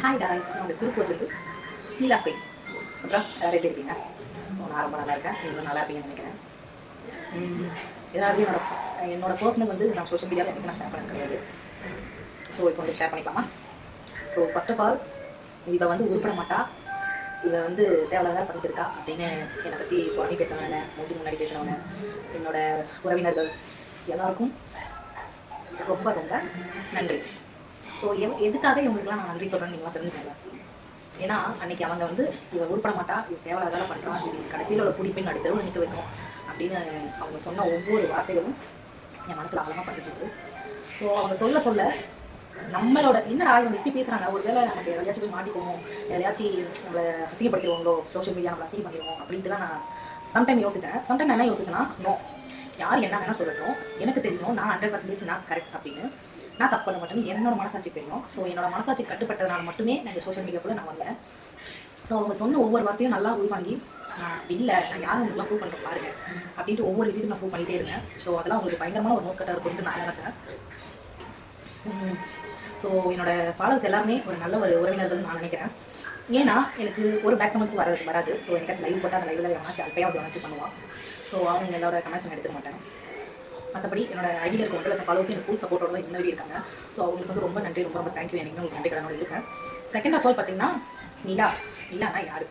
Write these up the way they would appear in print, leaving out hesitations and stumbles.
Hi guys, நான் உங்கள் திருப்பூர்லேருந்து நீலா போய் அப்புறம் எப்படி இருக்கீங்க? நான் ரொம்ப நல்லா இருக்கேன். நீங்களும் நல்லா இருப்பீங்கன்னு நினைக்கிறேன். எல்லாருமே என்னோட பர்சனல் வந்து நான் சோஷியல் மீடியாவில் எனக்கு நான் ஷேர் பண்ண கிடையாது. ஸோ இப்போ வந்து ஷேர் பண்ணிக்கலாமா? ஸோ ஃபர்ஸ்ட் ஆஃப் ஆல், இவ வந்து உருப்பட மாட்டா, இவ வந்து தேவையில்லாத பண்ணியிருக்கா அப்படின்னு என்னை பற்றி குழந்தை பேசுனவங்க, மூஞ்சி முன்னாடி பேசுனவங்க, என்னோட உறவினர்கள் எல்லாருக்கும் ரொம்ப ரொம்ப நன்றி. ஸோ எதுக்காக இவங்களுக்குலாம் நான் நன்றி சொல்கிறேன்னு நீங்களாம் தெரிஞ்சுக்கோங்க. ஏன்னா அன்றைக்கி அவங்க வந்து இவ உருப்பட மாட்டா, இது தேவையில்லாத பண்ணுறா, இது கடைசியில் ஒரு பிடிப்பின் அடுத்தவங்க நிற்க வைக்கும் அப்படின்னு அவங்க சொன்ன ஒவ்வொரு வார்த்தைகளும் என் மனசில் ஆழமாக பண்ணிட்டு. ஸோ அவங்க சொல்ல சொல்ல நம்மளோட என்னடா இவங்க இப்படி பேசுகிறாங்க, ஒரு வேளை நமக்கு எதையாச்சும் போய் மாட்டிக்குவோம், எதையாச்சும் நம்மளை அசிங்கப்படுத்திடுவாங்களோ, சோஷியல் மீடியா நம்மளை அசிங்கம் பண்ணிடுவோம் அப்படின்ட்டு தான் நான் சம்டைம் யோசித்தேன். சம்டைம் நான் என்ன யோசிச்சேன்னா, நோ, யார் என்ன வேணால் சொல்லட்டும், எனக்கு தெரியும் நான் 100% நான் கரெக்ட் அப்படின்னு, நான் தப்பு பண்ண மாட்டேன்னு என்னோட மனசாட்சி தெரியும். ஸோ என்னோட மனசாட்சி கட்டுப்பட்டதுனால மட்டுமே நான் இந்த சோஷியல் மீடியாக்குள்ளே நான் வந்தேன். ஸோ அவங்க சொன்ன ஒவ்வொரு வார்த்தையும் நல்லா உள்வாங்கி, இல்லை நான் யாரும் உங்களுக்குலாம் ப்ரூவ் பண்ணுற பாருங்க அப்படின்ட்டு ஒவ்வொரு விஷயத்தையும் நான் ப்ரூவ் பண்ணிகிட்டே இருந்தேன். ஸோ அதெல்லாம் உங்களுக்கு பயங்கரமான ஒரு நோஸ்கட்டாக இருக்கும்னு நான் நினச்சேன். ஸோ என்னோட ஃபாலோவர்ஸ் எல்லாருமே ஒரு நல்ல ஒரு உறவினர்கள் நான் நினைக்கிறேன். ஏன்னா எனக்கு ஒரு பேக் கமெண்ட்ஸ் வராது. ஸோ எனக்கு லைவ் போட்டால் அந்த லைவில் எவனாச்சும் அல்பையாக வந்து வச்சு பண்ணுவான். ஸோ அவங்க எல்லாரோட கமெண்ட்ஸ் நான் எடுத்துக்க மாட்டேன். மற்றபடி என்னோட ஐடியில் இருக்க ஒன்று ஃபாலோவர்ஸ் எனக்கு ஃபுல் சப்போர்ட்டோட தான் இன்னும் இருக்காங்க. ஸோ அவங்களுக்கு வந்து ரொம்ப நன்றி, ரொம்ப ரொம்ப தேங்க்யூ. எனக்கு உங்களுக்கு நன்றி கடனோட இருக்கேன். செகண்ட் ஆஃப் ஆல் பார்த்தீங்கன்னா, நிலானா யார்,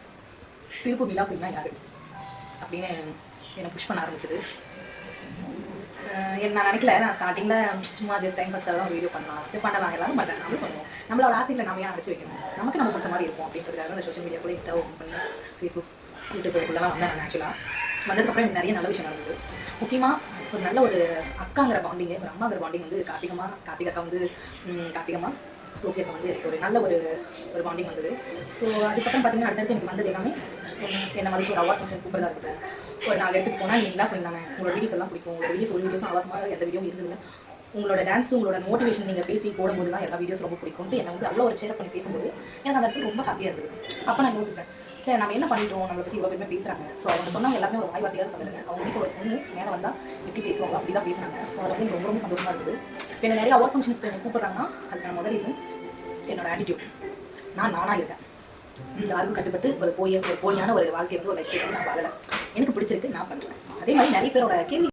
திருப்பூர் நிலா அப்படின்னா யார் அப்படின்னு என்னை புஷ் பண்ண ஆரம்பிச்சது. நான் நினைக்கல, நான் ஸ்டார்டிங்கில் சும்மா ஜஸ்ட் டைம் பாஸ்க்காக தான் வீடியோ பண்ணலாம், பண்ணலாம், எல்லாரும் பண்ணுறேன், நம்மளும் பண்ணுவோம். நம்மளோட ஆசைகளை நம்ம ஏன் அழைச்சி வைக்கணும், நமக்கு நம்ம பிடிச்ச மாதிரி இருக்கும் அப்படின்றதுக்காக அந்த சோஷியல் மீடியா கூட இன்ஸ்டா ஓப்பன் பண்ணி ஃபேஸ்புக் யூடியூப்லாம் வந்தேன். நான் ஆக்சுவலாக வந்ததுக்கப்புறம் எனக்கு நிறைய நல்ல விஷயம் நடந்தது. முக்கியமாக ஒரு நல்ல ஒரு அக்காங்கிற பாண்டிங்கு, ஒரு அம்மாங்கிற பாண்டிங் வந்து கார்த்திகா வந்து கார்த்திகம்மா சோஃபியாக்கா வந்து எனக்கு ஒரு நல்ல ஒரு பாண்டிங் வந்தது. ஸோ அதுக்கப்புறம் பார்த்தீங்கன்னா அடுத்தடுத்து எனக்கு வந்தது எல்லாமே என்ன மாதிரி ஒரு அவார்ட் ஃபங்க்ஷன் கூப்பிட்றதா இருக்கட்டும், ஒரு 4 இடத்துக்கு போனால் நீங்கள் நல்லா போயிருந்தாங்க, உங்களோட வீடியோஸ் எல்லாம் பிடிக்கும், உங்களோட வீடியோஸ் ஒரு வீடியோஸும் அவசரமாக எந்த வீடியோ இருந்தது, உங்களோட டான்ஸ் உங்களோட மோட்டிவேஷன் நீங்கள் பேசி போடும்போது தான் எல்லா வீடியோஸ் ரொம்ப பிடிக்கும்ட்டு என்னை வந்து அவ்வளோ ஒரு ஷேர் பண்ணி பேசும்போது எனக்கு அந்த இடத்துல ரொம்ப ஹாப்பியாக இருந்தது. அப்போ நான் யோசித்தேன், சரி நம்ம என்ன பண்ணிட்டோம், நம்மளை பற்றி இவ்வளோ பேருமே பேசுகிறாங்க. ஸோ அவங்க சொன்னாங்க எல்லாமே ஒரு வாய் வார்த்தையாக சொல்லுங்க, அவங்க வீட்டு ஒரு பொண்ணு மேலே வந்தால் எப்படி பேசுவாங்க அப்படி தான் பேசுனாங்க. ஸோ அதில் வந்து ரொம்ப ரொம்ப சந்தோஷமாக இருக்குது. இப்போ என்ன நிறைய அவார்ட் ஃபங்க்ஷனுக்கு என்னை கூப்பிட்றாங்கன்னா அதுக்கான முதல் ரீசன் என்னோட ஆட்டிடியூட். நானாக இருக்கேன், யாருக்கும் கட்டுப்பட்டு ஒரு போலியான ஒரு வாழ்க்கை வந்து ஒரு லைஃப் ஸ்டைல் வந்து நான் வாழலை. எனக்கு பிடிச்சிருக்கு, நான் பண்ணுறேன். அதே மாதிரி நிறைய பேரோட கேள்வி